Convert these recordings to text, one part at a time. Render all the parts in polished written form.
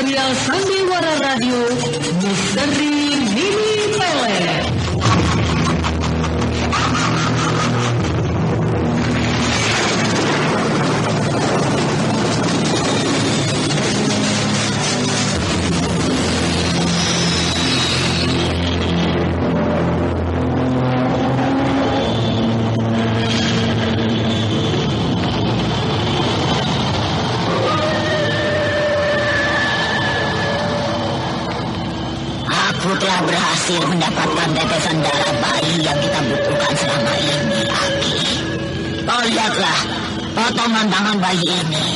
serial Sandiwara Radio Misteri Mini Pelet. Berhasil mendapatkan tetesan darah bayi yang kita butuhkan selama ini, Aki. Kau lihatlah potongan tangan bayi ini.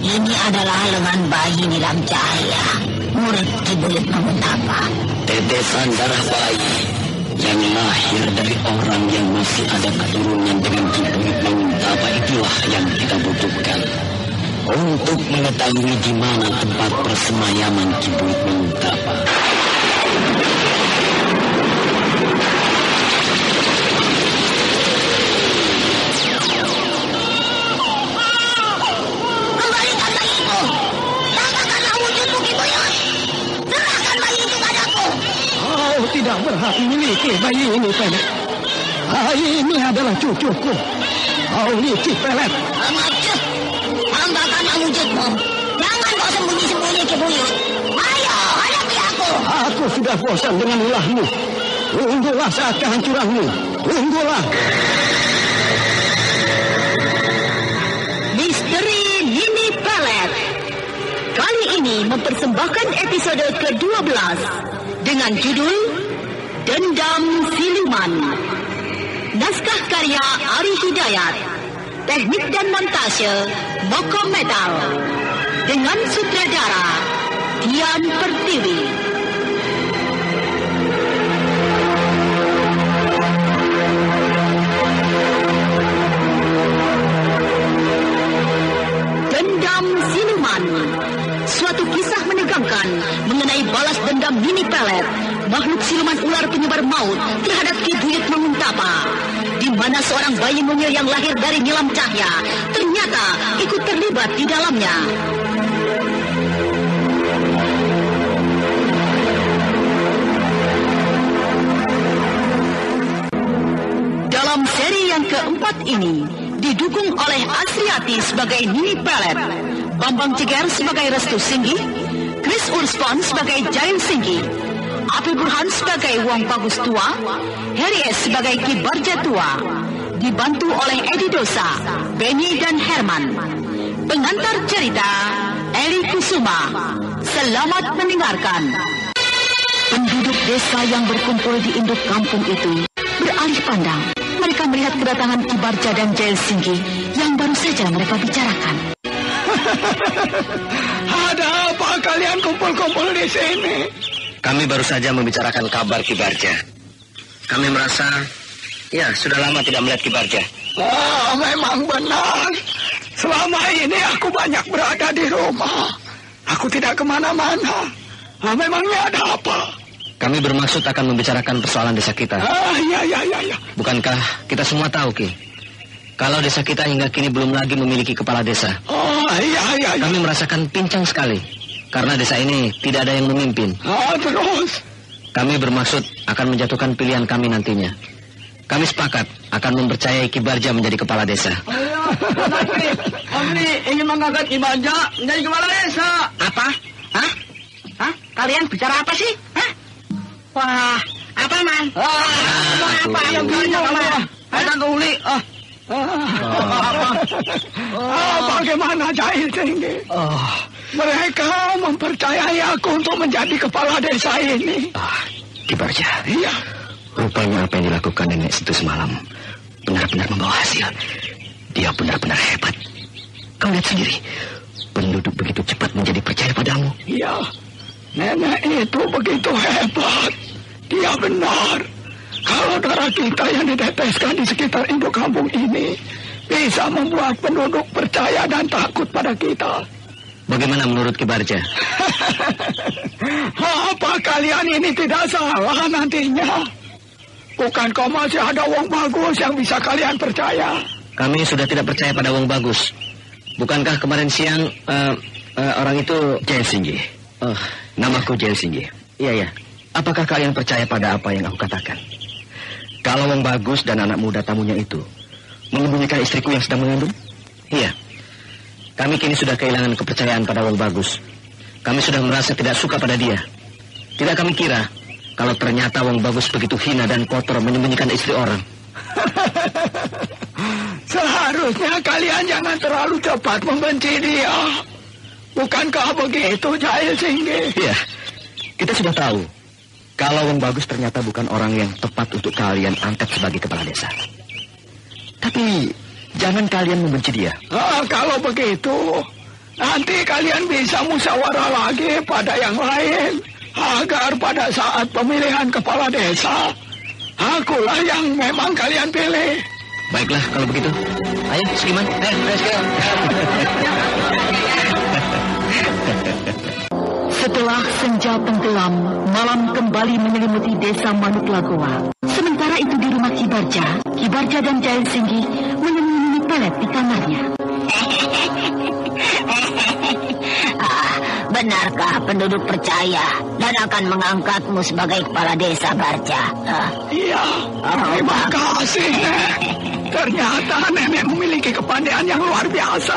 Ini adalah lengan bayi Nilam Cahaya, murid Ki Buyut Manguntapa. Tetesan darah bayi yang lahir dari orang yang masih ada keturunan dengan Ki Buyut Manguntapa itulah yang kita butuhkan untuk mengetahui di mana tempat persemayaman Ki Buyut Manguntapa. Tidak berhak memiliki bayi ini, Pelet. Bayi ini adalah cucuku. Kau licik, Pelet. Amat, hamba wujudmu. Jangan kau sembunyi-sembunyi, Ki Buyut. Ayo, hadapi aku. Aku sudah bosan dengan ulahmu. Tunggulah saat kehancuranmu. Tunggulah. Misteri Mini Pelet. Kali ini mempersembahkan episode ke-12 dengan judul Dendam Siluman. Naskah karya Ari Hidayat. Teknik dan montase Moko Metal. Dengan sutradara Dian Pertiwi. Dendam Siluman. Suatu kisah menegangkan mengenai balas dendam Mini Pelet, makhluk siluman ular penyebar maut terhadap Ki Buyut Manguntapa, di mana seorang bayi mungil yang lahir dari Nilam Cahaya ternyata ikut terlibat di dalamnya. Dalam seri yang keempat ini didukung oleh Asriati sebagai Mini Pelet, Bambang Ceger sebagai Restu Singgi, Chris Urspon sebagai Jail Singgi, Api Burhan sebagai Wong Bagus Tua, Harry S sebagai Ki Barja Tua, dibantu oleh Edi Dosa, Benny dan Herman. Pengantar cerita Eli Kusuma. Selamat mendengarkan. Penduduk desa yang berkumpul di induk kampung itu beralih pandang. Mereka melihat kedatangan Ki Barja dan Jail Singgi yang baru saja mereka bicarakan. Ada apa kalian kumpul-kumpul di sini? Kami baru saja membicarakan kabar Ki Barja. Kami merasa, sudah lama tidak melihat Ki Barja. Memang benar. Selama ini aku banyak berada di rumah. Aku tidak kemana-mana. Memangnya ada apa? Kami bermaksud akan membicarakan persoalan desa kita. Iya. Bukankah kita semua tahu, Ki? Kalau desa kita hingga kini belum lagi memiliki kepala desa. Iya. Kami merasakan pincang sekali. Karena desa ini tidak ada yang memimpin. Terus? Kami bermaksud akan menjatuhkan pilihan kami nantinya. Kami sepakat akan mempercayai Ki Barja menjadi kepala desa. Kami ingin mengangkat Ki Barja menjadi kepala desa. Apa? Hah? Kalian bicara apa sih? Hah? Wah, apa, Man? Apa yang banyak, Man? Ada keuli. Bagaimana Jail Tinggi? Mereka mempercayai aku untuk menjadi kepala desa ini. Ki Barja. Iya. Rupanya apa yang dilakukan nenek itu semalam benar-benar membawa hasil. Dia benar-benar hebat. Kau lihat sendiri, penduduk begitu cepat menjadi percaya padamu. Iya, nenek itu begitu hebat. Dia benar. Kalau darah kita yang diteteskan di sekitar induk kampung ini bisa membuat penduduk percaya dan takut pada kita. Bagaimana menurut Ki Barja? Apa kalian ini tidak salah nantinya? Bukankah masih ada Wong Bagus yang bisa kalian percaya? Kami sudah tidak percaya pada Wong Bagus. Bukankah kemarin siang orang itu Jail Singgi? Namaku Jail Singgi. Iya. Apakah kalian percaya pada apa yang aku katakan? Kalau Wong Bagus dan anak muda tamunya itu menyembunyikan istriku yang sedang mengandung? Iya. Kami kini sudah kehilangan kepercayaan pada Wong Bagus. Kami sudah merasa tidak suka pada dia. Tidak kami kira kalau ternyata Wong Bagus begitu hina dan kotor menyembunyikan istri orang. Seharusnya kalian jangan terlalu cepat membenci dia. Bukankah begitu, Jail Singgi? Iya. Kita sudah tahu kalau Wong Bagus ternyata bukan orang yang tepat untuk kalian angkat sebagai kepala desa. Tapi jangan kalian membenci dia. Kalau begitu, nanti kalian bisa musyawarah lagi pada yang lain. Agar pada saat pemilihan kepala desa, akulah yang memang kalian pilih. Baiklah kalau begitu. Ayo, Sliman. Setelah senja tenggelam, malam kembali menyelimuti desa Manuk Lagoa. Sementara itu di rumah Kibarja dan Jail Singgi menyembunyi pelet di kamarnya. Benarkah penduduk percaya dan akan mengangkatmu sebagai kepala desa, Barja? Iya, terima kasih, Nek. Ternyata Nenek memiliki kepandaian yang luar biasa.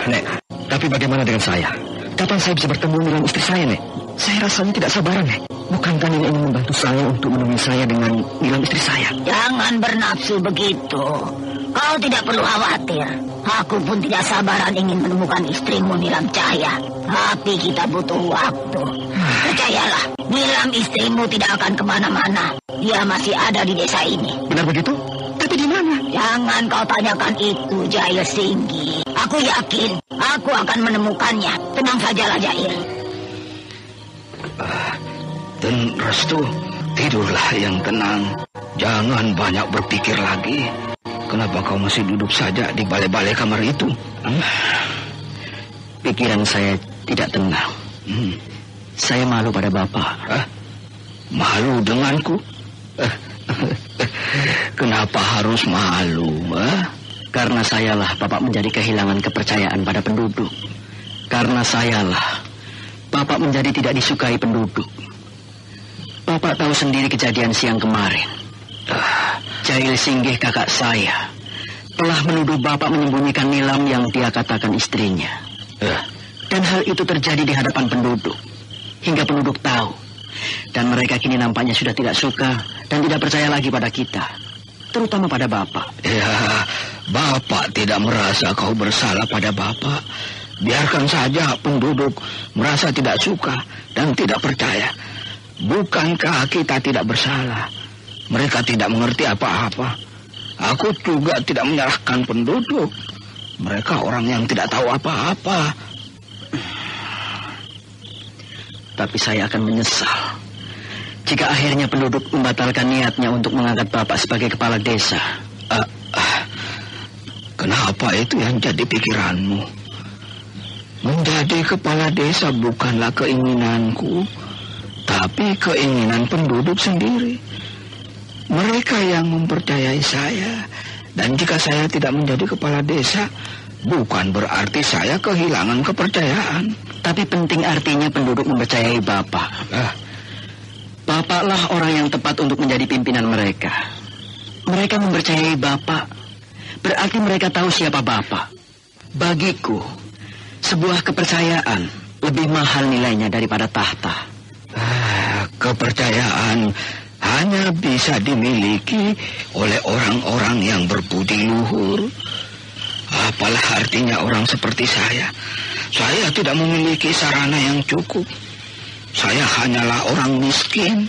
Nek, tapi bagaimana dengan saya? Kapan saya bisa bertemu dengan istri saya, Nek? Saya rasanya tidak sabaran, Nek. Bukankah Nenek ingin membantu saya untuk menemui saya dengan Nilam istri saya? Jangan bernafsu begitu. Kau tidak perlu khawatir. Aku pun tidak sabaran ingin menemukan istrimu, Nilam Cahaya. Tapi kita butuh waktu. Percayalah, Nilam istrimu tidak akan kemana-mana. Dia masih ada di desa ini. Benar begitu? Tapi di mana? Jangan kau tanyakan itu, Jail Singgi. Aku yakin aku akan menemukannya. Tenang sajalah, Jail. Dan Restu, tidurlah yang tenang. Jangan banyak berpikir lagi. Kenapa kau masih duduk saja di balai-balai kamar itu? Pikiran saya tidak tenang. Saya malu pada Bapak. Malu denganku? Kenapa harus malu? Karena sayalah Bapak menjadi kehilangan kepercayaan pada penduduk. Karena sayalah Bapak menjadi tidak disukai penduduk. Bapak tahu sendiri kejadian siang kemarin. Jail Singgi kakak saya telah menuduh Bapak menyembunyikan Nilam yang dia katakan istrinya. Dan hal itu terjadi di hadapan penduduk. Hingga penduduk tahu. Dan mereka kini nampaknya sudah tidak suka dan tidak percaya lagi pada kita. Terutama pada Bapak. Ya, Bapak tidak merasa kau bersalah pada Bapak. Biarkan saja penduduk merasa tidak suka dan tidak percaya. Bukankah kita tidak bersalah? Mereka tidak mengerti apa-apa. Aku juga tidak menyalahkan penduduk. Mereka orang yang tidak tahu apa-apa. Tapi saya akan menyesal jika akhirnya penduduk membatalkan niatnya untuk mengangkat Bapak sebagai kepala desa. Kenapa itu yang jadi pikiranmu? Menjadi kepala desa bukanlah keinginanku, tapi keinginan penduduk sendiri. Mereka yang mempercayai saya. Dan jika saya tidak menjadi kepala desa, bukan berarti saya kehilangan kepercayaan. Tapi penting artinya penduduk mempercayai Bapak. Bapaklah orang yang tepat untuk menjadi pimpinan mereka. Mereka mempercayai Bapak. Berarti mereka tahu siapa Bapak. Bagiku, sebuah kepercayaan lebih mahal nilainya daripada tahta. Kepercayaan hanya bisa dimiliki oleh orang-orang yang berbudi luhur. Apalah artinya orang seperti saya? Saya tidak memiliki sarana yang cukup. Saya hanyalah orang miskin.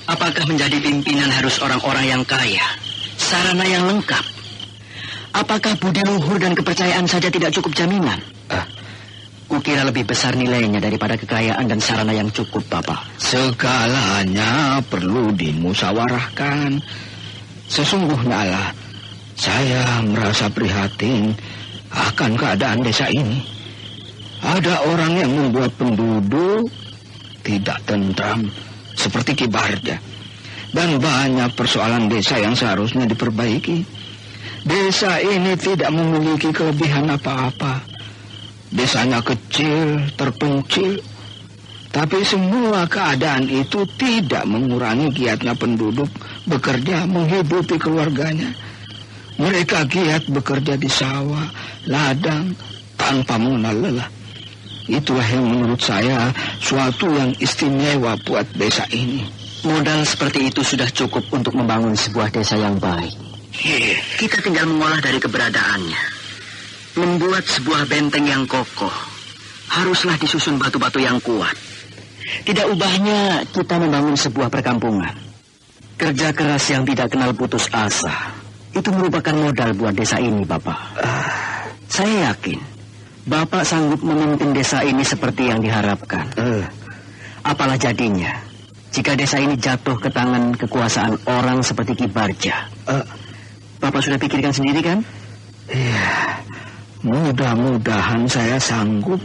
Apakah menjadi pimpinan harus orang-orang yang kaya? Sarana yang lengkap? Apakah budi luhur dan kepercayaan saja tidak cukup jaminan? Kukira lebih besar nilainya daripada kekayaan dan sarana yang cukup, Bapak. Segalanya perlu dimusyawarahkan. Sesungguhnya lah, saya merasa prihatin akan keadaan desa ini. Ada orang yang membuat penduduk tidak tentram seperti Kibarja. Dan banyak persoalan desa yang seharusnya diperbaiki. Desa ini tidak memiliki kelebihan apa-apa. Desanya kecil, terpencil. Tapi semua keadaan itu tidak mengurangi giatnya penduduk bekerja menghidupi keluarganya. Mereka giat bekerja di sawah, ladang, tanpa mengenal lelah. Itulah yang menurut saya suatu yang istimewa buat desa ini. Modal seperti itu sudah cukup untuk membangun sebuah desa yang baik. Kita tinggal mengolah dari keberadaannya. Membuat sebuah benteng yang kokoh, haruslah disusun batu-batu yang kuat. Tidak ubahnya kita membangun sebuah perkampungan. Kerja keras yang tidak kenal putus asa, itu merupakan modal buat desa ini, Bapak. Saya yakin Bapak sanggup memimpin desa ini seperti yang diharapkan. Apalah jadinya jika desa ini jatuh ke tangan kekuasaan orang seperti Ki Barja. Bapak sudah pikirkan sendiri kan? Iya, mudah-mudahan saya sanggup.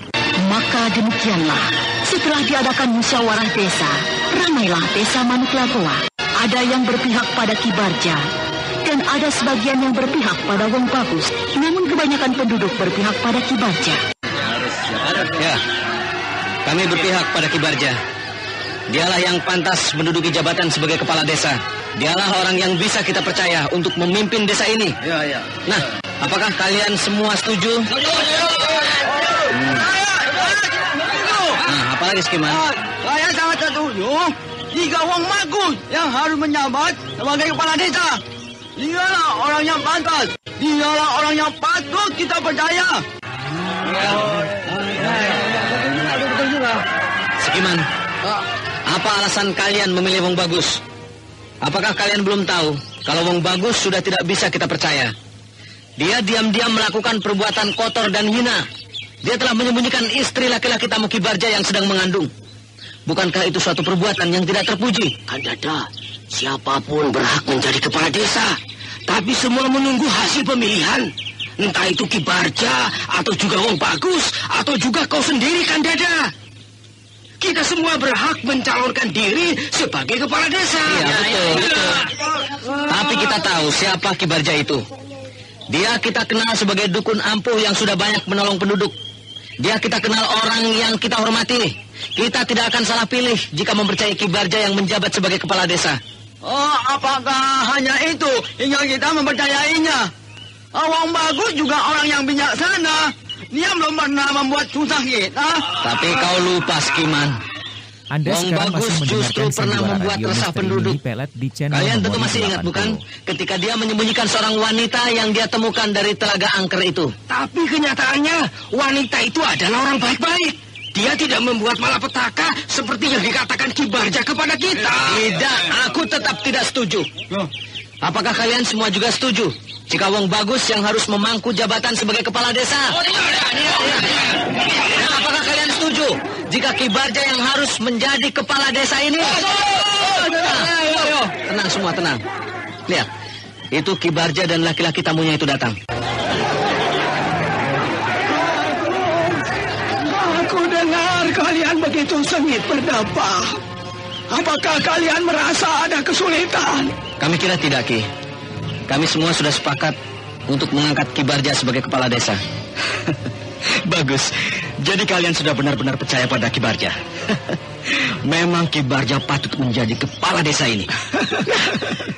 Maka demikianlah, setelah diadakan musyawarah desa, ramailah desa Manuk Lagoa. Ada yang berpihak pada Ki Barja, dan ada sebagian yang berpihak pada Wong Bagus. Namun kebanyakan penduduk berpihak pada Ki Barja. Ya, kami berpihak pada Ki Barja. Dialah yang pantas menduduki jabatan sebagai kepala desa. Dialah orang yang bisa kita percaya untuk memimpin desa ini. Ya. Nah, apakah kalian semua setuju? Nah, apalagi Skiman? Saya sangat setuju. Jika Wong Bagus yang harus menjabat sebagai kepala desa. Dialah orang yang pantas. Dialah orang yang patut kita percaya. Skiman, apa alasan kalian memilih Wong Bagus? Apakah kalian belum tahu kalau Wong Bagus sudah tidak bisa kita percaya? Dia diam-diam melakukan perbuatan kotor dan hina. Dia telah menyembunyikan istri laki-laki tamu Ki Barja yang sedang mengandung. Bukankah itu suatu perbuatan yang tidak terpuji? Ada. Siapapun berhak menjadi kepala desa. Tapi semua menunggu hasil pemilihan. Entah itu Ki Barja, atau juga Wong Bagus, atau juga kau sendiri, Kandada. Kita semua berhak mencalonkan diri sebagai kepala desa. Iya, betul. Tapi kita tahu siapa Ki Barja itu. Dia kita kenal sebagai dukun ampuh yang sudah banyak menolong penduduk. Dia kita kenal orang yang kita hormati. Kita tidak akan salah pilih jika mempercayai Ki Barja yang menjabat sebagai kepala desa. Oh, apakah hanya itu hingga kita mempercayainya? Wong Bagus juga orang yang bijaksana. Dia belum pernah membuat susah kita. Tapi kau lupa, Skiman. Anda Wong sekarang Bagus masih justru mendengarkan pernah sandiwara membuat radio resah Misteri penduduk. Mini Pelet di channel Kalian tentu nomor masih ingat 80. bukan? Ketika dia menyembunyikan seorang wanita yang dia temukan dari telaga angker itu. Tapi kenyataannya wanita itu adalah orang baik-baik. Dia tidak membuat malapetaka seperti yang dikatakan Ki Barja kepada kita. Tidak, aku tetap tidak setuju. Apakah kalian semua juga setuju jika Wong Bagus yang harus memangku jabatan sebagai kepala desa? Dan apakah kalian setuju jika Ki Barja yang harus menjadi kepala desa ini? Tenang semua, tenang. Lihat, itu Ki Barja dan laki-laki tamunya itu datang. Aku dengar kalian begitu sengit berdampak. Apakah kalian merasa ada kesulitan? Kami kira tidak, Ki. Kami semua sudah sepakat untuk mengangkat Ki Barja sebagai kepala desa. Bagus. Jadi kalian sudah benar-benar percaya pada Ki Barja. Memang Ki Barja patut menjadi kepala desa ini.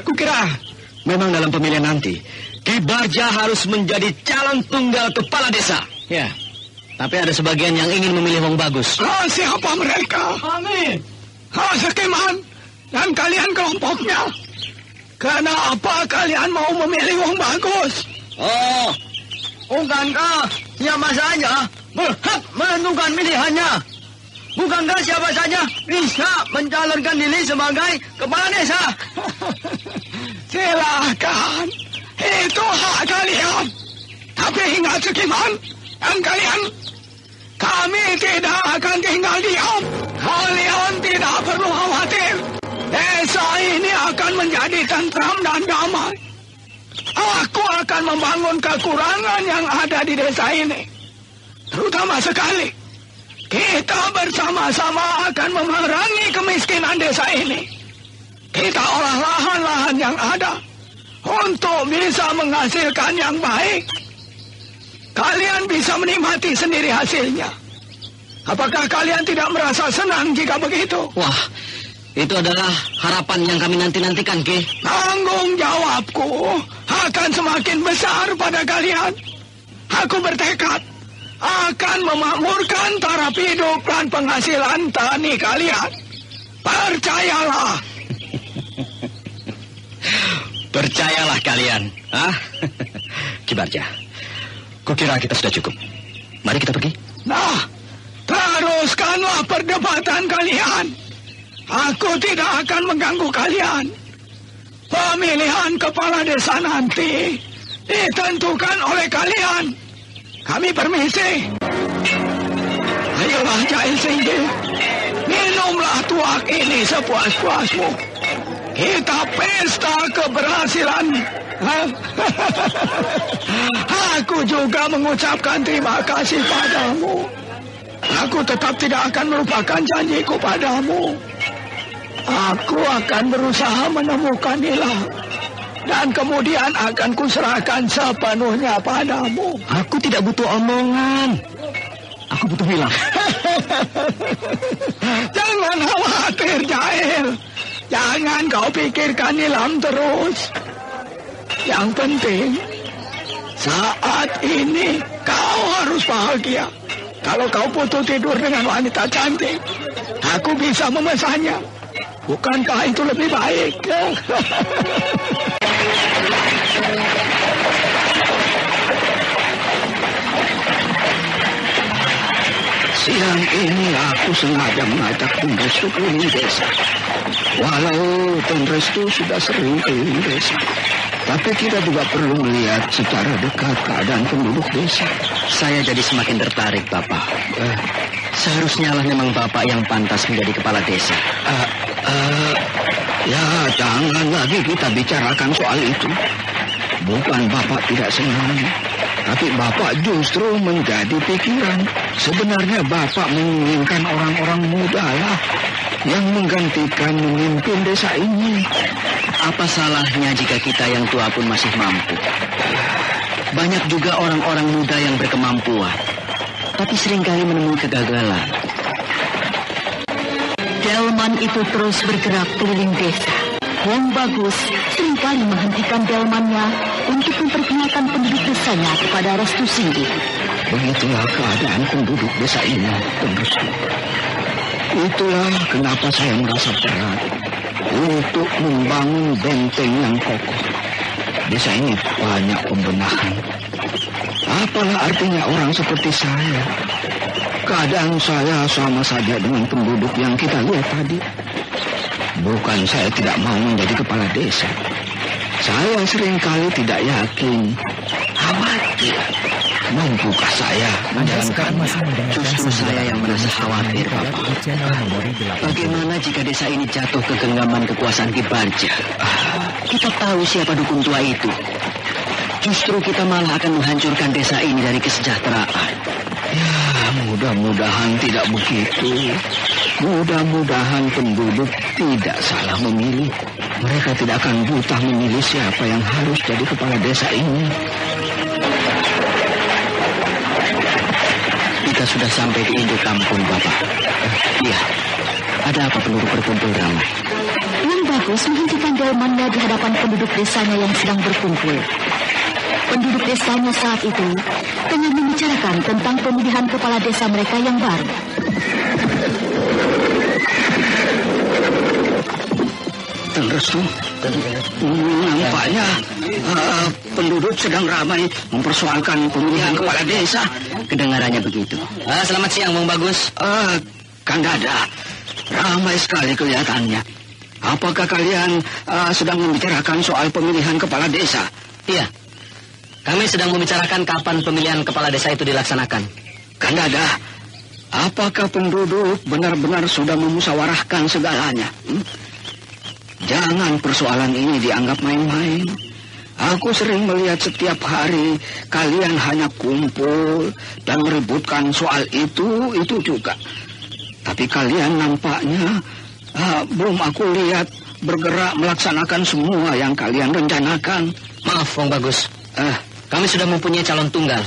Kukira memang dalam pemilihan nanti Ki Barja harus menjadi calon tunggal kepala desa. Ya. Tapi ada sebagian yang ingin memilih Wong Bagus. Siapa mereka? Kami. Skiman dan kalian kelompoknya. Kenapa kalian mau memilih Wong Bagus? Oh, bukankah siapa saja berhak menentukan pilihannya? Bukankah siapa saja bisa mencalonkan diri sebagai kepala desa? Silakan, itu hak kalian. Tapi ingat Skiman dan kalian, kami tidak akan tinggal diam. Kalian tidak perlu khawatir. Desa ini akan menjadi tentram dan damai. Aku akan membangun kekurangan yang ada di desa ini. Terutama sekali, kita bersama-sama akan memerangi kemiskinan desa ini. Kita olah lahan-lahan yang ada untuk bisa menghasilkan yang baik. Kalian bisa menikmati sendiri hasilnya. Apakah kalian tidak merasa senang jika begitu? Wah, itu adalah harapan yang kami nanti-nantikan, Ki. Tanggung jawabku akan semakin besar pada kalian. Aku bertekad akan memakmurkan taraf hidup dan penghasilan tani kalian. Percayalah. Percayalah kalian. Ki Barja, kukira kita sudah cukup. Mari kita pergi. Nah, teruskanlah perdebatan kalian. Aku tidak akan mengganggu kalian. Pemilihan kepala desa nanti ditentukan oleh kalian. Kami permisi. Ayolah Jail Singgi, minumlah tuak ini sepuas-puasmu. Kita pesta keberhasilan. Aku juga mengucapkan terima kasih padamu. Aku tetap tidak akan melupakan janjiku padamu. Aku akan berusaha menemukan Nila. Dan kemudian akan kuserahkan sepenuhnya padamu. Aku tidak butuh omongan. Aku butuh Nila. Jangan khawatir, Jail. Jangan kau pikirkan Nilam terus. Yang penting, saat ini kau harus bahagia. Kalau kau putus tidur dengan wanita cantik, aku bisa memesannya. Bukankah itu lebih baik? Siang ini aku sengaja mengajak Tun Restu keliling desa. Walau Tun Restu sudah sering keliling desa, tapi kita juga perlu melihat secara dekat keadaan penduduk desa. Saya jadi semakin tertarik, Bapak. Seharusnya lah memang Bapak yang pantas menjadi kepala desa. Ya, jangan lagi kita bicarakan soal itu. Bukan Bapak tidak senang, tapi Bapak justru menjadi pikiran. Sebenarnya Bapak menginginkan orang-orang muda lah yang menggantikan memimpin desa ini. Apa salahnya jika kita yang tua pun masih mampu? Banyak juga orang-orang muda yang berkemampuan, tapi seringkali menemui kegagalan. Delman itu terus bergerak keliling desa. Wong Bagus seringkali menghentikan delmannya untuk memperkenalkan penduduk desanya kepada Restu Singgi. Begitulah keadaan penduduk desa ini, Tun Restu. Itulah kenapa saya merasa berat untuk membangun benteng yang kokoh. Desa ini banyak pembenahan. Apalah artinya orang seperti saya? Keadaan saya sama saja dengan penduduk yang kita lihat tadi. Bukan saya tidak mau menjadi kepala desa. Saya seringkali tidak yakin, khawatir. Mampukah saya menjalankannya? Justru saya yang merasa khawatir, Bapak. Bagaimana jika desa ini jatuh ke genggaman kekuasaan Ki Barja? Kita tahu siapa dukun tua itu. Justru kita malah akan menghancurkan desa ini dari kesejahteraan. Ya, mudah-mudahan tidak begitu. Mudah-mudahan penduduk tidak salah memilih. Mereka tidak akan buta memilih siapa yang harus jadi kepala desa ini. Kita sudah sampai di induk kampung, Bapak. Iya, ada apa penduduk berkumpul ramai? Wong Bagus menghentikan delmannya di hadapan penduduk desanya yang sedang berkumpul. Penduduk desanya saat itu tengah membicarakan tentang pemilihan kepala desa mereka yang baru. Tun Restu, nampaknya penduduk sedang ramai mempersoalkan pemilihan kepala desa. Kedengarannya begitu. Selamat siang, Wong Bagus. Kang Dada, ramai sekali kelihatannya. Apakah kalian sedang membicarakan soal pemilihan kepala desa? Iya, kami sedang membicarakan kapan pemilihan kepala desa itu dilaksanakan. Kang Dada, apakah penduduk benar-benar sudah memusyawarahkan segalanya? Jangan persoalan ini dianggap main-main. Aku sering melihat setiap hari kalian hanya kumpul dan meributkan soal itu juga. Tapi kalian nampaknya belum aku lihat bergerak melaksanakan semua yang kalian rencanakan. Maaf, Wong Bagus. Kami sudah mempunyai calon tunggal.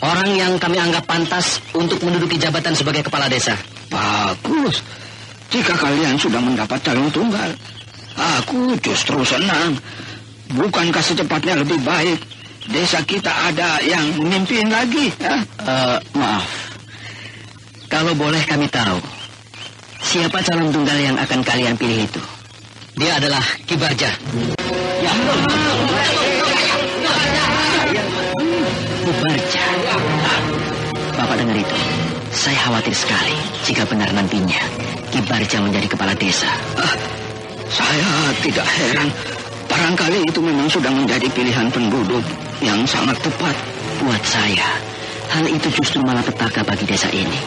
Orang yang kami anggap pantas untuk menduduki jabatan sebagai kepala desa. Bagus. Jika kalian sudah mendapat calon tunggal, aku justru senang. Bukankah secepatnya lebih baik desa kita ada yang memimpin lagi? Maaf. Kalau boleh kami tahu, siapa calon tunggal yang akan kalian pilih itu? Dia adalah Ki Barja. Ya. Ki Barja. Bapak dengar itu. Saya khawatir sekali jika benar nantinya Ki Barja menjadi kepala desa. Saya tidak heran. Barangkali itu memang sudah menjadi pilihan penduduk yang sangat tepat. Buat saya, hal itu justru malah petaka bagi desa ini.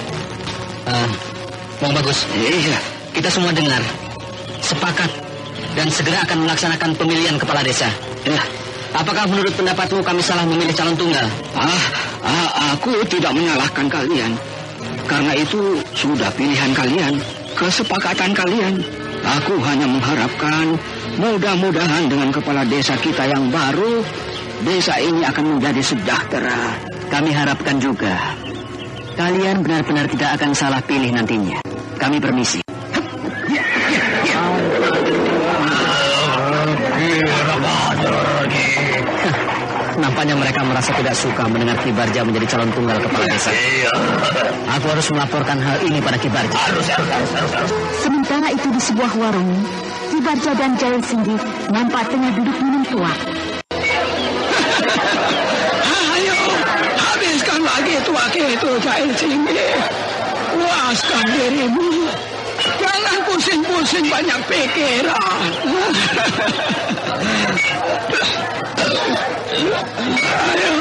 Bang Bagus, Iya. kita semua dengar, sepakat, dan segera akan melaksanakan pemilihan kepala desa. Ya. Apakah menurut pendapatmu kami salah memilih calon tunggal? Aku tidak menyalahkan kalian. Karena itu sudah pilihan kalian, kesepakatan kalian. Aku hanya mengharapkan mudah-mudahan dengan kepala desa kita yang baru, desa ini akan menjadi sejahtera. Kami harapkan juga kalian benar-benar tidak akan salah pilih nantinya. Kami permisi. Nampaknya mereka merasa tidak suka mendengar Ki Barja menjadi calon tunggal kepala desa. Aku harus melaporkan hal ini pada Ki Barja. Sementara itu di sebuah warung, Ki Barja dan Jail Singgi nampak tengah duduk minum tuak. Ayo, habiskan lagi tuak itu, Jail Singgi. Puaskan dirimu. Jangan pusing-pusing banyak pikiran. Ayo.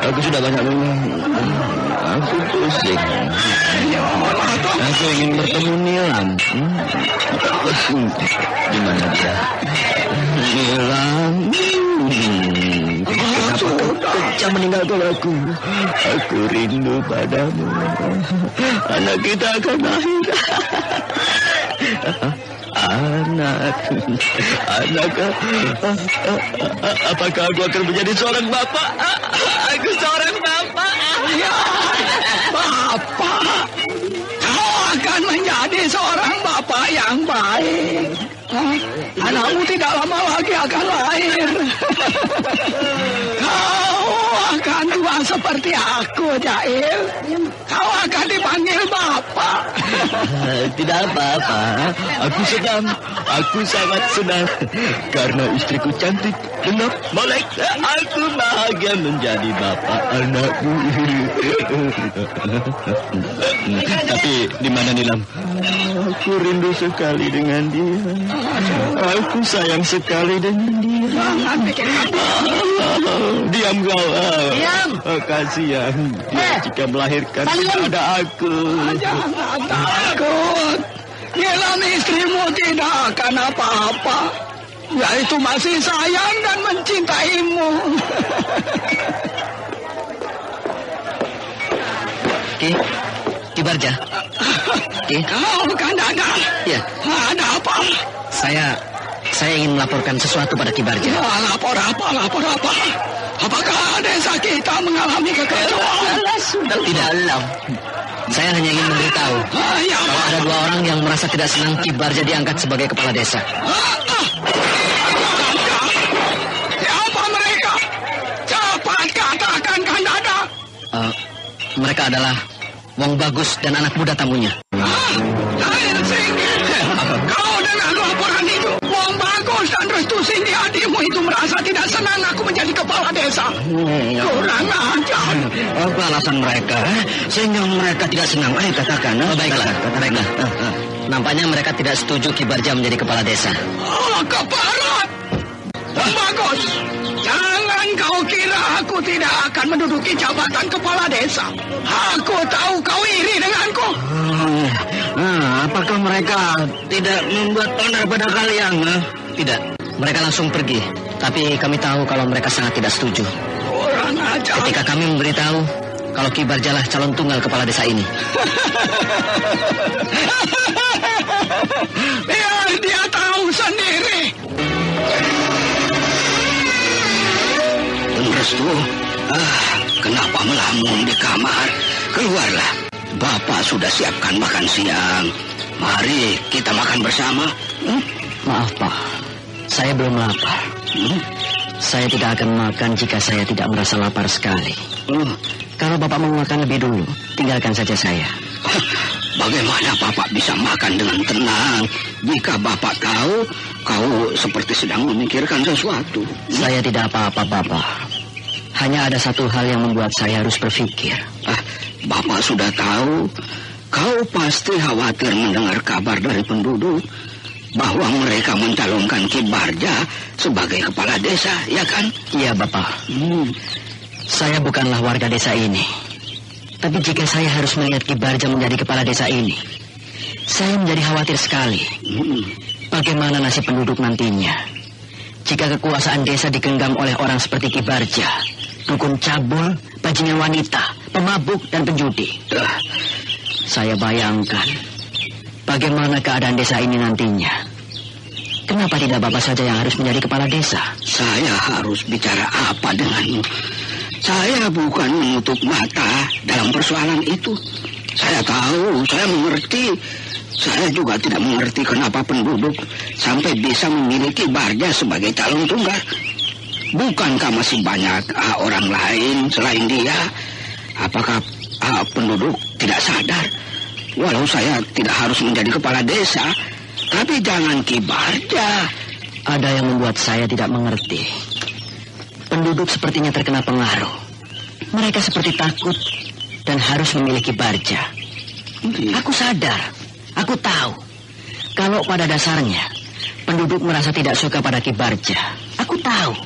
Aku sudah banyak minum. Aku pusing. Aku ingin bertemu Nilam. Di mana dia? Nilam. Kenapa kau kejam meninggalkan aku? Aku rindu padamu. Anak kita akan lahir. Anak, apakah aku akan menjadi seorang bapak? Aku seorang bapak. Ya, bapak. Kau akan menjadi seorang bapak yang baik. Anakmu tidak lama lagi akan lahir. Kau akan tua seperti aku, Jail. Kau akan dipanggil bapak. Tidak apa-apa. Aku sangat senang karena istriku cantik, benar, molek. Aku bahagia menjadi bapak anakku. Tapi di mana Nilam? Aku rindu sekali dengan dia. Aku sayang sekali dengan dia. Jangan bikin Diam kau. Diam. Kasihan jika melahirkan ada aku. Jangan takut. Nilam istrimu tidak akan apa-apa. Yaitu masih sayang dan mencintaimu. Ki Barja. Kau kan ada? Ya. Ada apa? Saya ingin melaporkan sesuatu pada Ki Barja. Lapor apa? Apakah desa kita mengalami kekacauan? Tidak. Saya hanya ingin memberitahu kalau ada 2 orang yang merasa tidak senang Ki Barja diangkat sebagai kepala desa. Siapa mereka? Cepat katakan, Kandada. Mereka adalah Wong Bagus dan anak muda tamunya. Jail Singgi, kau dengar laporan itu? Wong Bagus dan Restu Singgi adikmu itu merasa tidak senang aku menjadi kepala desa. Kurang ajar. Apa alasan mereka? Sehingga mereka tidak senang. Ayo katakan. Baiklah. Nampaknya mereka tidak setuju Ki Barja menjadi kepala desa. Keparat. Wong Bagus, jangan kau kira aku tidak akan menduduki jabatan kepala desa. Aku tahu kau iri denganku. Apakah mereka tidak membuat onar pada kalian? Tidak. Mereka langsung pergi. Tapi kami tahu kalau mereka sangat tidak setuju. Kurang ajar. Ketika kami memberitahu kalau Ki Barja lah calon tunggal kepala desa ini. Biar dia tahu sendiri. Restu, kenapa melamun di kamar. Keluarlah. Bapak sudah siapkan makan siang. Mari kita makan bersama. Maaf, Pak. Saya belum lapar. Saya tidak akan makan jika saya tidak merasa lapar sekali. Kalau Bapak mau makan lebih dulu, tinggalkan saja saya. Bagaimana Bapak bisa makan dengan tenang jika Bapak tahu kau seperti sedang memikirkan sesuatu? Saya tidak apa-apa, Bapak. Hanya ada satu hal yang membuat saya harus berpikir. Bapak sudah tahu, kau pasti khawatir mendengar kabar dari penduduk bahwa mereka mencalonkan Ki Barja sebagai kepala desa, ya kan? Iya, Bapak. Saya bukanlah warga desa ini. Tapi jika saya harus melihat Ki Barja menjadi kepala desa ini, saya menjadi khawatir sekali. Bagaimana nasib penduduk nantinya jika kekuasaan desa digenggam oleh orang seperti Ki Barja, dukun cabul, bajingan wanita, pemabuk, dan penjudi. Saya bayangkan bagaimana keadaan desa ini nantinya. Kenapa tidak Bapak saja yang harus menjadi kepala desa? Saya harus bicara apa denganmu? Saya bukan menutup mata dalam persoalan itu. Saya tahu, saya mengerti. Saya juga tidak mengerti kenapa penduduk sampai bisa memiliki Barja sebagai calon tunggal. Bukankah masih banyak orang lain selain dia? Apakah penduduk tidak sadar? Walau saya tidak harus menjadi kepala desa, tapi jangan Ki Barja. Ada yang membuat saya tidak mengerti. Penduduk sepertinya terkena pengaruh. Mereka seperti takut dan harus memiliki Barja. Aku sadar, aku tahu. Kalau pada dasarnya penduduk merasa tidak suka pada Ki Barja. Aku tahu.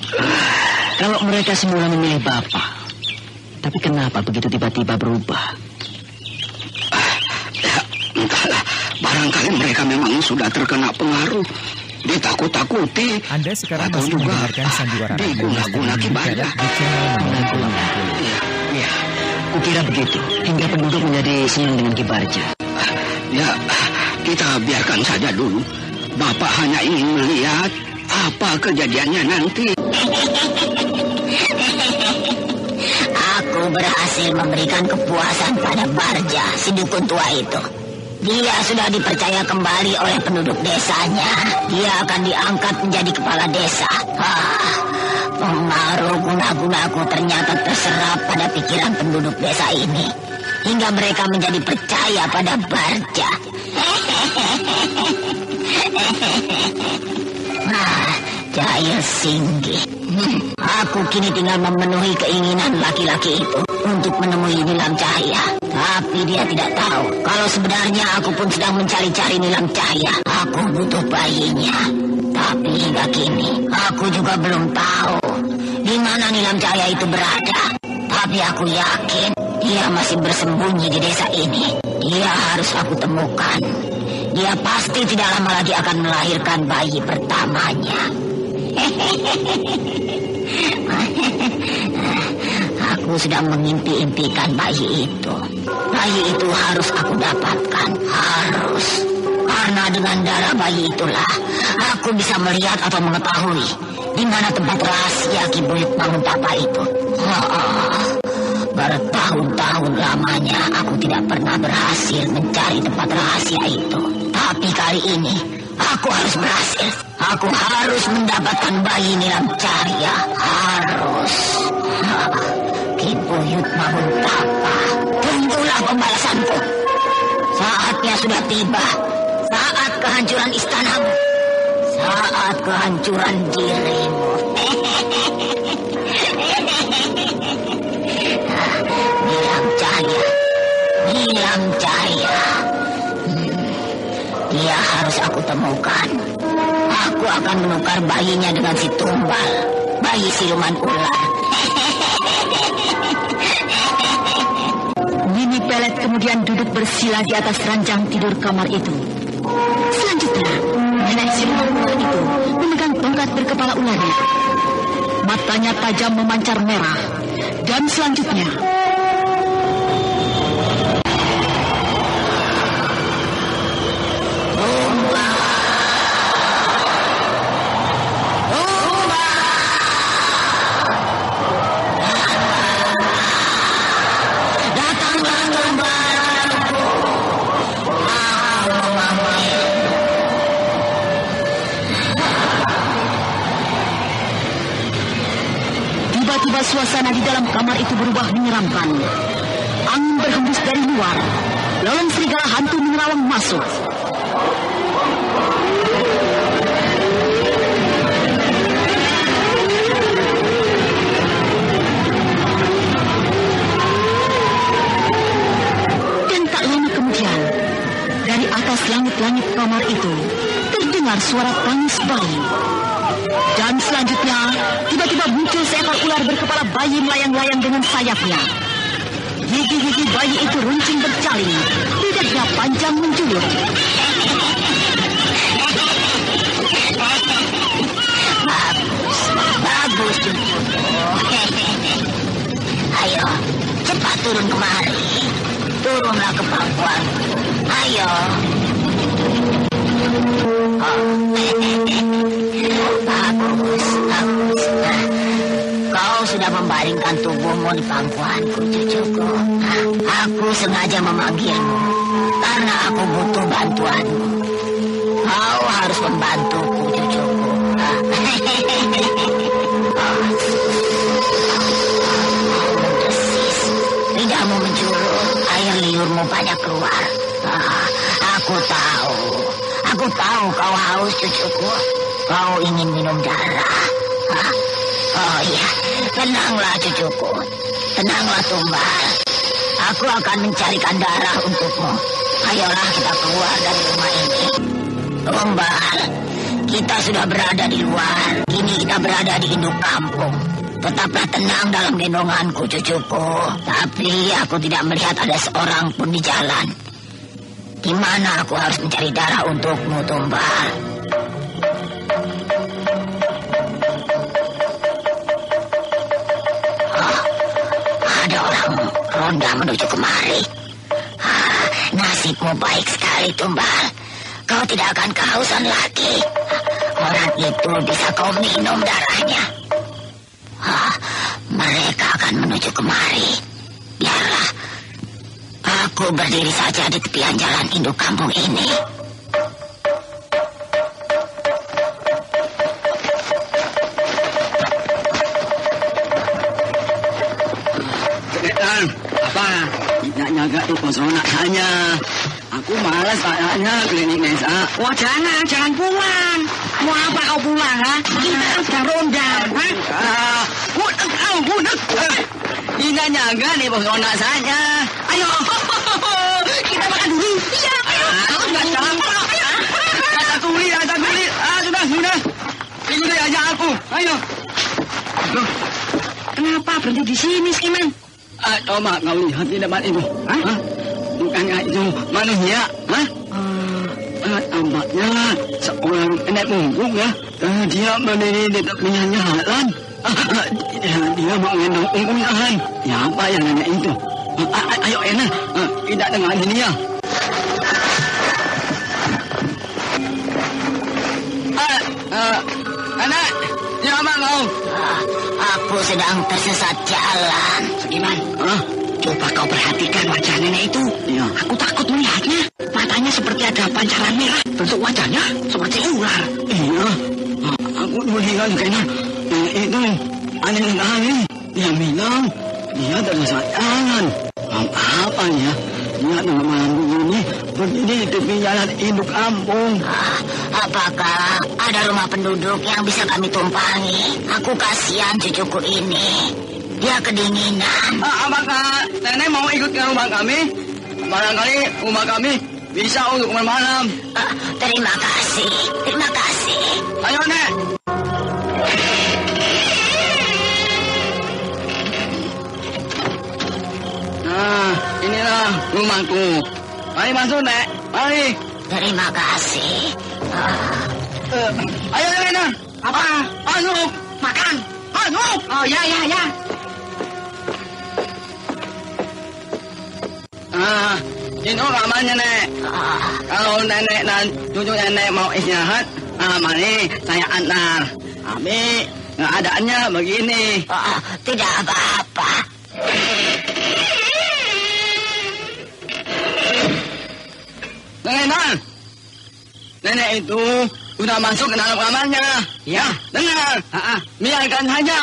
Kalau mereka semula memilih Bapak. Tapi kenapa begitu tiba-tiba berubah? Entahlah, barangkali mereka memang sudah terkena pengaruh, ditakut-takuti. Anda sekarang masih mendengarkan Sandiwara Radio Ki Barja di channel 60. Ya, kukira begitu. Hingga penduduk menjadi senang dengan Ki Barja. Ya, kita biarkan saja dulu. Bapak hanya ingin melihat apa kejadiannya nanti. Aku berhasil memberikan kepuasan pada Barja, si dukun tua itu. Dia sudah dipercaya kembali oleh penduduk desanya. Dia akan diangkat menjadi kepala desa. Pengaruh guna-gunaku ternyata terserap pada pikiran penduduk desa ini. Hingga mereka menjadi percaya pada Barja. Jaya Singgi. Aku kini tinggal memenuhi keinginan laki-laki itu untuk menemui Nilam Cahya. Tapi dia tidak tahu kalau sebenarnya aku pun sedang mencari-cari Nilam Cahya. Aku butuh bayinya. Tapi hingga kini aku juga belum tahu di mana Nilam Cahya itu berada. Tapi aku yakin dia masih bersembunyi di desa ini. Dia harus aku temukan. Dia pasti tidak lama lagi akan melahirkan bayi pertamanya. Aku sedang mengimpi-impikan bayi itu. Bayi itu harus aku dapatkan. Harus. Karena dengan darah bayi itulah aku bisa melihat atau mengetahui di mana tempat rahasia Ki Buyut Manguntapa itu. Bertahun-tahun lamanya aku tidak pernah berhasil mencari tempat rahasia itu. Tapi kali ini aku harus berhasil. Aku harus mendapatkan bayi Nilam Cahya. Harus. Ki Buyut Manguntapa, tunggulah pembalasanku. Saatnya sudah tiba. Saat kehancuran istanamu. Saat kehancuran dirimu. Nilam Cahya. Nilam Cahya. Dia harus aku temukan. Aku akan menukar bayinya dengan si Tumbal, bayi siluman ular. Nini Pelet kemudian duduk bersila di atas ranjang tidur kamar itu. Selanjutnya, nenek siluman ular itu memegang tongkat berkepala ularnya. Matanya tajam memancar merah. Dan selanjutnya, tiba-tiba suasana di dalam kamar itu berubah menyeramkan. Angin berhembus dari luar. Lolong serigala hantu menerawang masuk. Dan tak lama kemudian, dari atas langit-langit kamar itu terdengar suara tangis bayi. Dan selanjutnya, tiba-tiba muncul seekor ular berkepala bayi melayang-layang dengan sayapnya. Gigi-gigi bayi itu runcing bercaling, lidahnya panjang menjulur. Bagus cucuku. Ayo, cepat turun kemari. Turunlah ke pangkuanku. Ayo. Bagus. Kau sudah membaringkan tubuhmu di pangkuanku, cucuku. Aku sengaja memanggilmu karena aku butuh bantuanmu. Kau harus membantuku, cucuku. Desis, lidahmu menjulur, air liurmu banyak keluar. Aku tahu kau haus, cucuku. Kau ingin minum darah. Oh iya, tenanglah cucuku. Tenanglah Tumbal. Aku akan mencarikan darah untukmu. Ayolah kita keluar dari rumah ini. Tumbal, kita sudah berada di luar. Kini kita berada di induk kampung. Tetaplah tenang dalam gendonganku, cucuku. Tapi aku tidak melihat ada seorang pun di jalan. Di mana aku harus mencari darah untukmu, Tumbal? Ada orang ronda menuju kemari. Nasibmu baik sekali, Tumbal. Kau tidak akan kehausan lagi. Orang itu bisa kau minum darahnya. Mereka akan menuju kemari. Biarlah aku berdiri saja di tepian jalan induk kampung ini. Apa? Tidak jaga tuh pesona saja. Aku malas kayaknya klinik desa. Wah jangan pulang. Mau apa kau pulang, ha? Kita sudah ronda, ha? Budek. Tidak jaga nih pesona saja. Ayo. Kita makan dulu. Iya, ayo. Aku sudah capek. Kata kulit. Sudah. Ini aja aku. Ayo. Kenapa berhenti di sini, Skiman? Coba kau lihat di depan itu. Bukannya itu manusia, tampaknya seorang nenek mungkuk ya. Dia berdiri di tepinya jalan. Dia mengendong unggungan. Siapa yang nenek itu? Ayo enak, tidak dengar dia. Anak, siapa kau? Aku sedang tersesat jalan. Gimana? Coba kau perhatikan wajah nenek itu. Iya. Aku takut melihatnya. Matanya seperti ada pancaran merah. Bentuk wajahnya seperti ular. Iya. Aku melihat kayaknya itu aneh sekali. Dia bilang dia tersesat jalan. Apa ya? Dia dengan malam begini berdiri di tepi jalan induk kampung. Apakah ada rumah penduduk yang bisa kami tumpangi? Aku kasihan cucuku ini. Dia kedinginan. Apakah nenek mau ikut ke rumah kami? Barangkali rumah kami bisa untuk bermalam. Terima kasih. Ayo, Nek. Nah, inilah rumahku. Mari masuk, Nek. Mari. Terima kasih. Ayo, Nek. Apa? Masuk. Makan. Masuk. Oh, ya. Ini kamarnya, Nek. Kalau nenek dan cucu nenek mau istirahat, mari saya antar. Tapi keadaannya begini. Tidak apa-apa. Nenek itu sudah masuk ke dalam kamarnya. Ya. Dengar. Biarkan saja.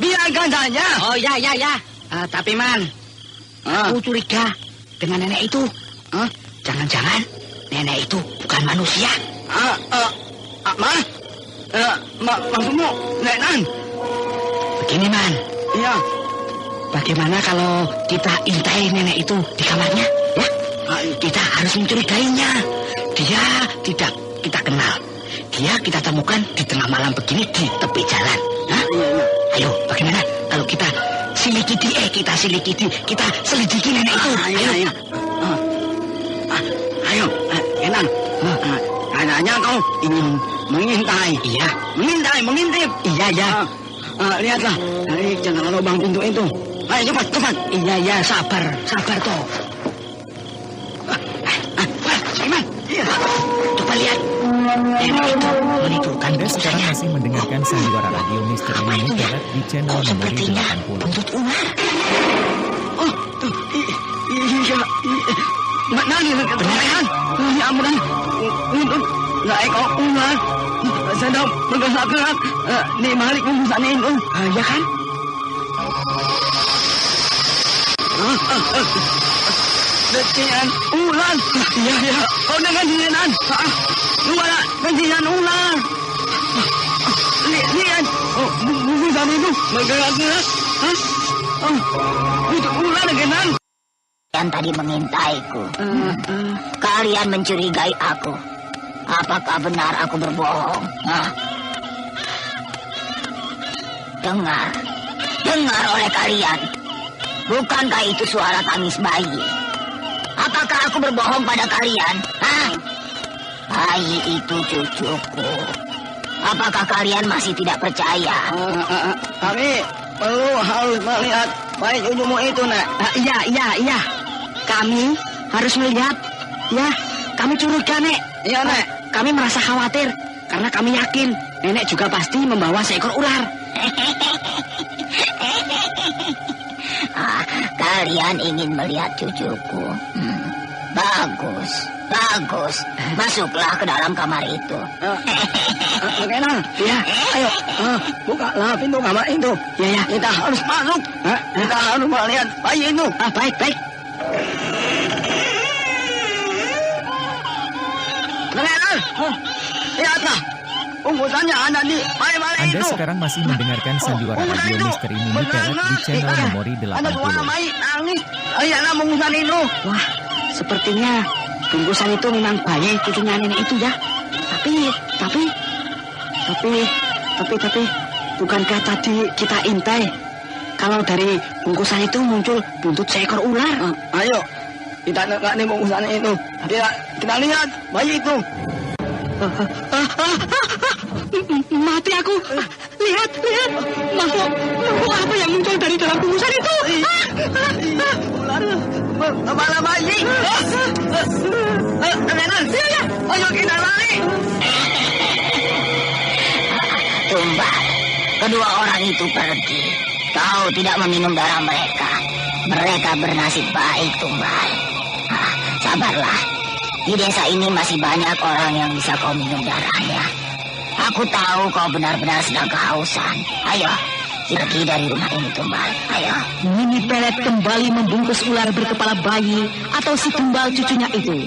biarkan saja. Oh ya. Tapi Man, aku curiga dengan nenek itu. Jangan-jangan nenek itu bukan manusia. Maksudmu, Nek Nan? Begini Man. Iya. Bagaimana kalau kita intai nenek itu di kamarnya? Ya, kita harus mencurigainya. Dia tidak kita kenal. Dia kita temukan di tengah malam begini di tepi jalan. Hah? Ayo, bagaimana kalau kita selidiki nenek itu? Ayo, Enan. Katanya kau ingin mengintai. Iya. Mengintip. Iya. Lihatlah dari jendela lubang pintu itu. Ayo cepat. Iya, sabar toh. Iman. Iya. Coba lihat. Nenek itu menunjukkan Anda sekarang masih mendengarkan Sandiwara Radio Misteri Mini Pelet di channel Memori sepertinya 80. buntut ular. Iya. Beneran? Ya ampun. Untuk ekor ular sedang bergerak-gerak di balik bungkusan itu. Ya kan? Decian ular. Iya. Kau dengar decian? Luar decian ular. Lihat. Bungkusan itu bergerak-gerak. Itu ular Genan. Kalian tadi mengintaiku. Kalian mencurigai aku. Apakah benar aku berbohong? Dengar oleh kalian. Bukankah itu suara tangis bayi? Apakah aku berbohong pada kalian? Bayi itu cucuku. Apakah kalian masih tidak percaya? Kami harus melihat bayi cucumu itu, Nek. Iya. Kami harus melihat. Ya, kami curiga, Nek. Iya, Nek. Kami merasa khawatir karena kami yakin nenek juga pasti membawa seekor ular. Kalian ingin melihat cucuku? Bagus. Masuklah ke dalam kamar itu. Bagaimana? Ya, ayo. Bukalah pintu kamar itu. Ya. Kita harus masuk. Kita harus melihat bayi itu. Baik. Bagaimana? Lihatlah. Bungkusannya ada di bayi-bayi itu. Anda sekarang masih mendengarkan Sandiwara Radio Misteri Mini Pelet di channel Memori Ada suara 80. bayi nangis. Lihatlah bungkusan itu. Wah, sepertinya bungkusan itu memang bayi cucunya nenek itu ya. Tapi bukankah tadi kita intai kalau dari bungkusan itu muncul buntut seekor ular? Ayo, kita lihat nih bungkusan itu. Kita lihat bayi itu. Mati aku. Lihat. Makhluk apa yang muncul dari dalam bungkusan itu? Ular kepala bayi. Ayo, Nenek. Ayo kita lari. Tumbal, kedua orang itu pergi. Kau tidak meminum darah mereka. Mereka bernasib baik, Tumbal. Sabarlah. Di desa ini masih banyak orang yang bisa kau minum darahnya. Aku tahu kau benar-benar sedang kehausan. Ayo, pergi dari rumah ini, Tumbal. Ayo. Mini Pelet kembali membungkus ular berkepala bayi atau si Tumbal cucunya itu.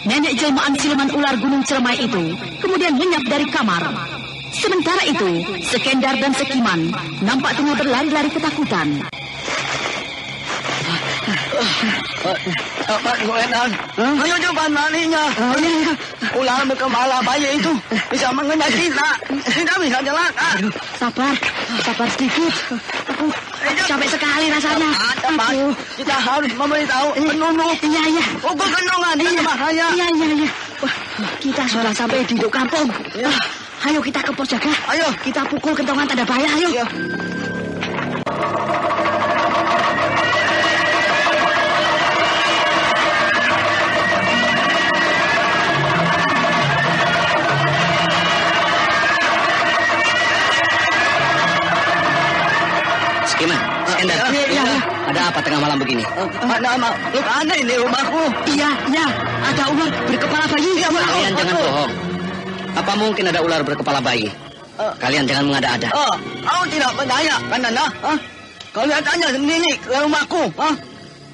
Nenek jelmaan siluman ular Gunung Cermai itu kemudian lenyap dari kamar. Sementara itu, Sekendar dan Sekiman nampak tengah berlari-lari ketakutan. Pak Goenan, ayo cepat larinya. Ular berkepala bayi itu bisa mengejar kita. Kita bisa celaka. Sabar sedikit. Aku capek sekali rasanya. Cepat, kita harus memberitahu penduduk. Iya. Pukul kendongan, ini bahaya. Iya. Wah, kita sudah sampai di induk kampung. Ayo kita ke pos jaga. Ayo. Kita pukul kentongan tanda bahaya, ayo. Iya. Sekendar, ada apa tengah malam begini? Ada makhluk aneh di rumahku. Iya, ada ular berkepala bayi. Kalian jangan bohong. Apa mungkin ada ular berkepala bayi? Kalian jangan mengada-ada. Aku tidak percaya, kan Nana? Kau lihat aja sendiri ke rumahku.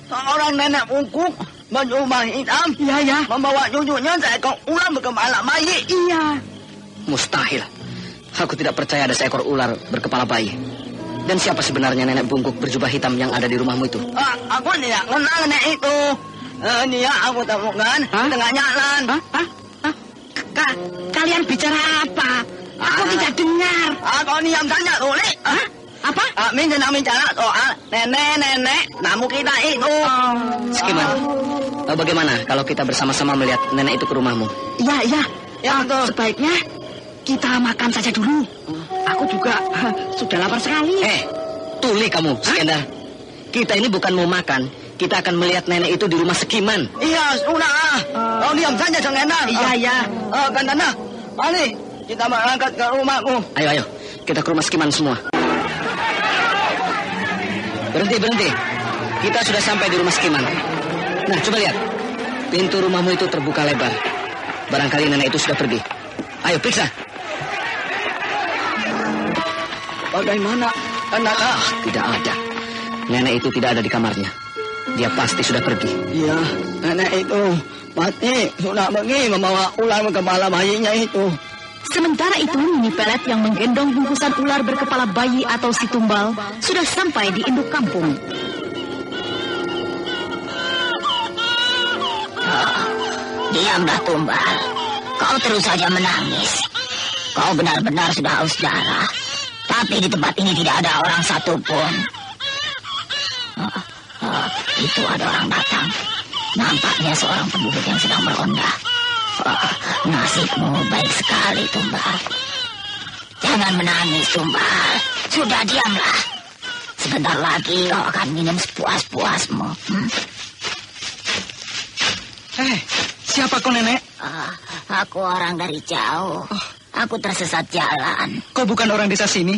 Seorang nenek bungkuk, berjubah hitam. Iya. Membawa cucunya seekor ular berkepala bayi. Iya. Mustahil. Aku tidak percaya ada seekor ular berkepala bayi. Dan siapa sebenarnya nenek bungkuk berjubah hitam yang ada di rumahmu itu? Aku tidak kenal nenek itu. Dia aku temukan di tengah jalan. Kalian bicara apa? Aku tidak dengar. Kau diam saja, Luli. Apa? Min sedang bicara soal nenek-nenek namu kita itu. Skiman, bagaimana kalau kita bersama-sama melihat nenek itu ke rumahmu? Iya. Ya, betul. Sebaiknya kita makan saja dulu. Aku juga sudah lapar sekali. Tuli kamu, Skender. Kita ini bukan mau makan. Kita akan melihat nenek itu di rumah Skiman. Iya, sudah. Kau diam saja, Skender. Iya. Kan Nana, mari kita berangkat ke rumahku. Ayo. Kita ke rumah Skiman semua. Berhenti. Kita sudah sampai di rumah Skiman. Nah, coba lihat. Pintu rumahmu itu terbuka lebar. Barangkali nenek itu sudah pergi. Ayo, periksa. Bagaimana, Nana? Tidak ada. Nenek itu tidak ada di kamarnya. Dia pasti sudah pergi. Iya, nenek itu pasti sudah pergi membawa ular berkepala bayinya itu. Sementara itu, Nini Pelet yang menggendong bungkusan ular berkepala bayi atau si tumbal sudah sampai di induk kampung. Diamlah, Tumbal. Kau terus saja menangis. Kau benar-benar sudah haus darah. Tapi di tempat ini tidak ada orang satupun. Itu ada orang datang. Nampaknya seorang penduduk yang sedang beronda. Nasibmu baik sekali, Tumbal. Jangan menangis, Tumbal. Sudah, diamlah. Sebentar lagi kau akan minum sepuas-puasmu. Siapa kau, Nenek? Aku orang dari jauh. Aku tersesat jalan. Kau bukan orang desa sini?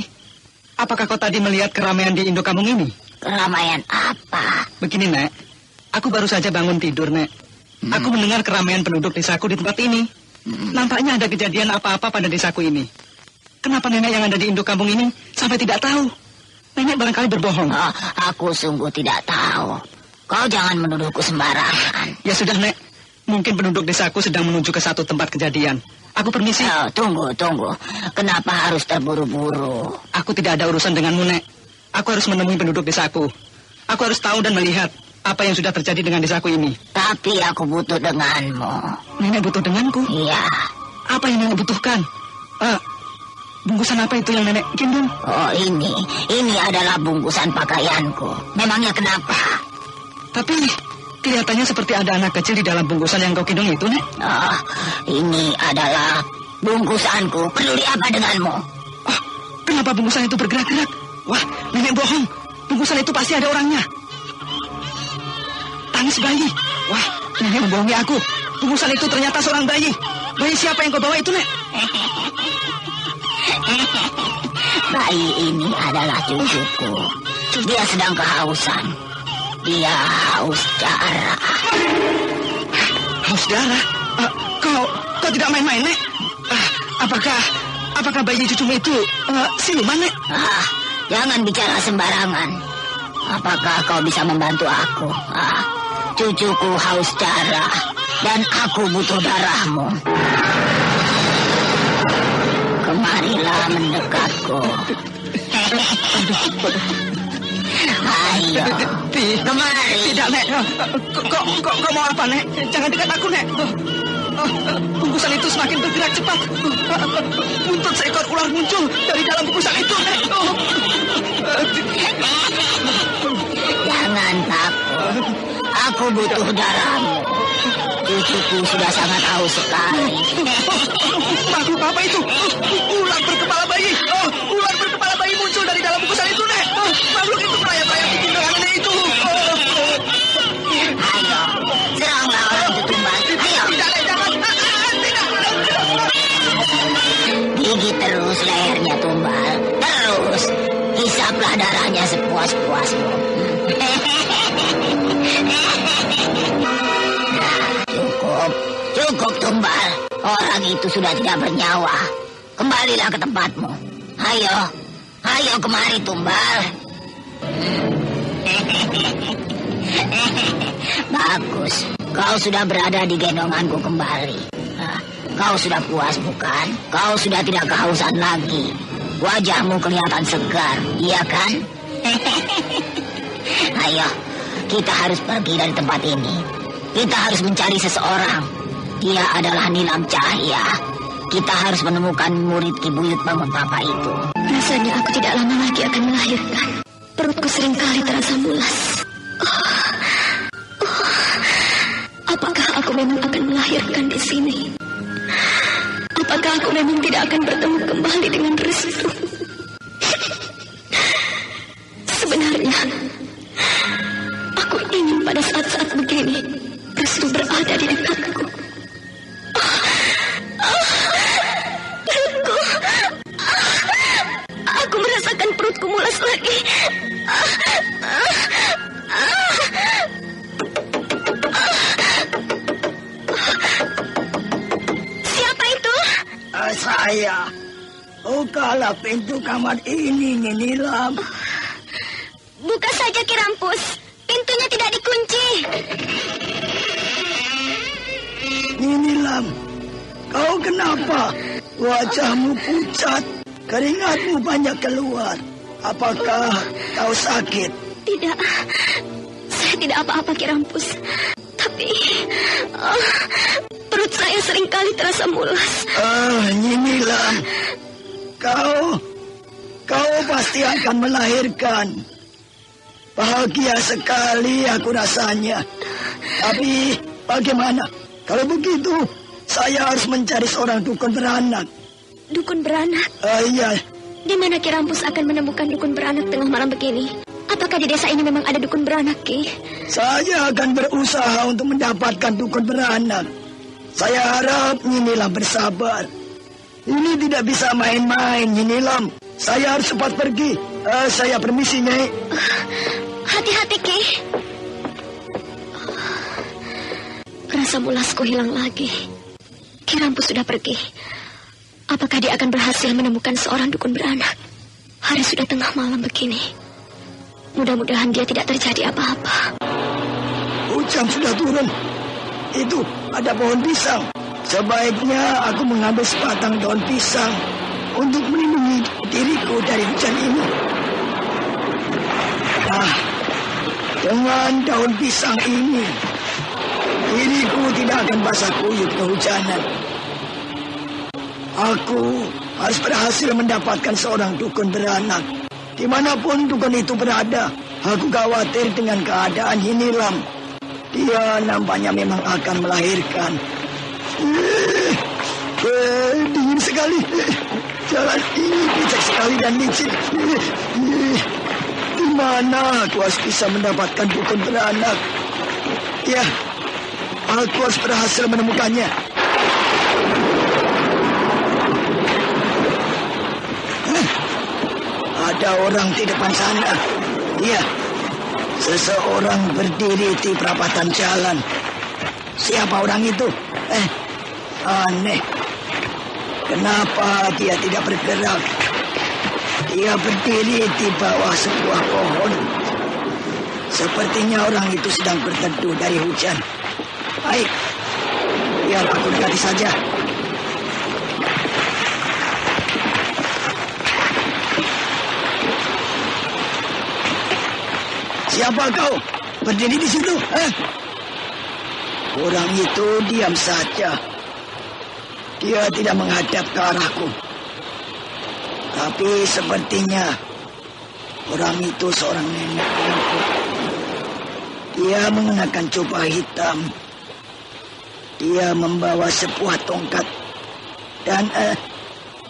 Apakah kau tadi melihat keramaian di induk kampung ini? Keramaian apa? Begini, Nek. Aku baru saja bangun tidur, Nek. Aku mendengar keramaian penduduk desaku di tempat ini. Nampaknya ada kejadian apa-apa pada desaku ini. Kenapa nenek yang ada di induk kampung ini sampai tidak tahu? Nenek barangkali berbohong. Aku sungguh tidak tahu. Kau jangan menuduhku sembarangan. Ya sudah, Nek. Mungkin penduduk desaku sedang menuju ke satu tempat kejadian. Aku permisi. Tunggu. Kenapa harus terburu-buru? Aku tidak ada urusan denganmu, Nek. Aku harus menemui penduduk desaku. Aku harus tahu dan melihat apa yang sudah terjadi dengan desaku ini. Tapi aku butuh denganmu. Nenek butuh denganku? Iya. Apa yang nenek butuhkan? Bungkusan apa itu yang nenek gendong? Oh, ini adalah bungkusan pakaianku. Memangnya kenapa? Tapi kelihatannya seperti ada anak kecil di dalam bungkusan yang kau gendong itu, Nek. Ini adalah bungkusanku. Peduli apa denganmu? Kenapa bungkusan itu bergerak-gerak? Wah, nenek bohong. Bungkusan itu pasti ada orangnya. Tangis bayi. Wah, nenek membohongi aku. Bungkusan itu ternyata seorang bayi. Bayi siapa yang kau bawa itu, Nek? Bayi ini adalah cucuku. Dia sedang kehausan. Dia haus darah. Haus darah? Kau tidak main-main, Nek? Apakah bayi cucumu itu siluman, Nek? Jangan bicara sembarangan. Apakah kau bisa membantu aku? Cucuku haus darah dan aku butuh darahmu. Kemarilah mendekatku. Ayo, kemari. Tidak, Nek. Kau mau apa, Nek? Jangan dekat aku, Nek. Bungkusan itu semakin bergerak cepat. Buntut seekor ular muncul dari dalam bungkusan itu, Nek. Jangan takut. Aku butuh darahmu. Cucuku sudah sangat haus sekali. Makhluk apa itu? Ular berkepala bayi. Ular berkepala bayi muncul dari dalam bungkusan itu, Nek. Makhluk itu melayang-layang di gendongan nenek itu. Ayo, seranglah orang itu, Tumbal. Ayo. Tidak, Nek, jangan. Tidak. Gigit terus lehernya, Tumbal. Terus, hisaplah darahnya sepuas-puasmu. Cukup, Tumbal. Orang itu sudah tidak bernyawa. kembalilah ke tempatmu. Ayo kemari Tumbal. Bagus, kau sudah berada di gendonganku kembali. Kau sudah puas bukan? Kau sudah tidak kehausan lagi. Wajahmu kelihatan segar, iya kan? Ayo, kita harus pergi dari tempat ini. Kita harus mencari seseorang. Dia adalah Nilam Cahya. Kita harus menemukan murid Ki Buyut Bangun Papa itu. Rasanya aku tidak lama lagi akan melahirkan. Perutku seringkali terasa mulas. Apakah aku memang akan melahirkan di sini? Apakah aku memang tidak akan bertemu kembali dengan Restu? Sebenarnya, aku ingin pada saat-saat begini Restu berada di dekatku. Perutku, aku merasakan perutku mulas lagi. Siapa itu? Saya. Bukalah pintu kamar ini, Nilam. Buka saja, Ki Rampus. Pintunya tidak dikunci. Nilam, kau kenapa? Wajahmu pucat, keringatmu banyak keluar. Apakah kau sakit? Tidak, saya tidak apa-apa, Ki Rampus. Tapi perut saya seringkali terasa mulas. Nilam, kau pasti akan melahirkan. Bahagia sekali aku rasanya. Tapi bagaimana? Kalau begitu, saya harus mencari seorang dukun beranak. Dukun beranak? Iya. Di mana Ki Rampus akan menemukan dukun beranak tengah malam begini? Apakah di desa ini memang ada dukun beranak, Ki? Saya akan berusaha untuk mendapatkan dukun beranak. Saya harap Nilam bersabar. Ini tidak bisa main-main, Nilam. Saya harus cepat pergi. Saya permisi, Nyai. Hati-hati, Ki. Rasa mulasku hilang lagi. Ki Rampus sudah pergi. Apakah dia akan berhasil menemukan seorang dukun beranak? Hari sudah tengah malam begini. Mudah-mudahan dia tidak terjadi apa-apa. Hujan sudah turun. Itu ada pohon pisang. Sebaiknya aku mengambil sebatang daun pisang untuk melindungi diriku dari hujan ini. Dengan daun pisang ini, diriku tidak akan basah kuyup kehujanan. Aku harus berhasil mendapatkan seorang dukun beranak. Dimanapun dukun itu berada, aku khawatir dengan keadaan Nilam. Dia nampaknya memang akan melahirkan. Dingin sekali. Jalan ini picek sekali dan licin. Di mana aku harus bisa mendapatkan dukun beranak? Ya, aku harus berhasil menemukannya. Ada orang di depan sana. Iya, seseorang berdiri di perapatan jalan. Siapa orang itu? Aneh. Kenapa dia tidak bergerak? Dia berdiri di bawah sebuah pohon. Sepertinya orang itu sedang berteduh dari hujan. Baik, biar aku dekati saja. Siapa kau? Berdiri di situ? Orang itu diam saja. Dia tidak menghadap ke arahku. Tapi sepertinya orang itu seorang nenek bungkuk. Dia mengenakan jubah hitam. Dia membawa sebuah tongkat. Dan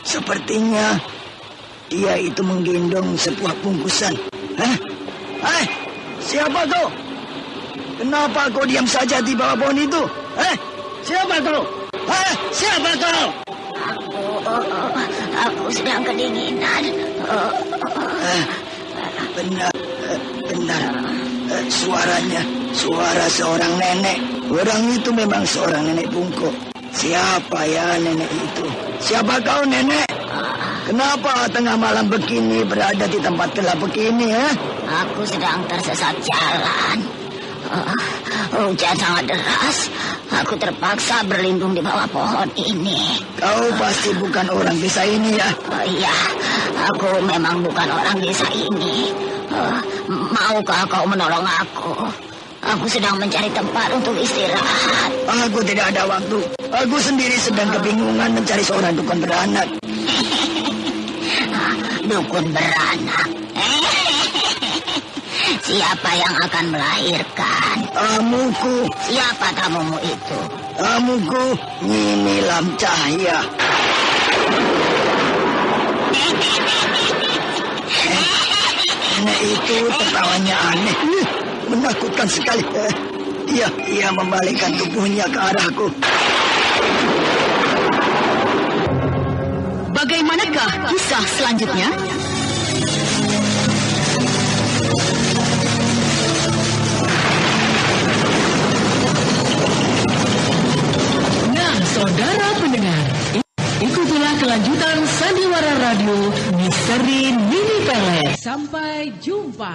sepertinya dia itu menggendong sebuah bungkusan. Siapa kau? Kenapa kau diam saja di bawah pohon itu? Siapa kau? Siapa kau? Aku sedang kedinginan. Benar. Suaranya suara seorang nenek. Orang itu memang seorang nenek bungkuk. Siapa ya nenek itu? Siapa kau, nenek? Kenapa tengah malam begini berada di tempat gelap begini, ya? Aku sedang tersesat jalan. Hujan sangat deras. Aku terpaksa berlindung di bawah pohon ini. Kau pasti bukan orang desa ini, ya? Iya, aku memang bukan orang desa ini. Maukah kau menolong aku? Aku sedang mencari tempat untuk istirahat. Aku tidak ada waktu. Aku sendiri sedang kebingungan mencari seorang dukun beranak. Dukun beranak? Siapa yang akan melahirkan? Tamuku. Siapa tamumu itu? Tamuku Nyi Nilam Cahya. Nenek itu tertawanya aneh, menakutkan sekali. Ia membalikkan tubuhnya ke arahku. Bagaimanakah kisah selanjutnya? Nah, saudara pendengar, ikutilah kelanjutan Sandiwara Radio Misteri Nini Pelet. Sampai jumpa.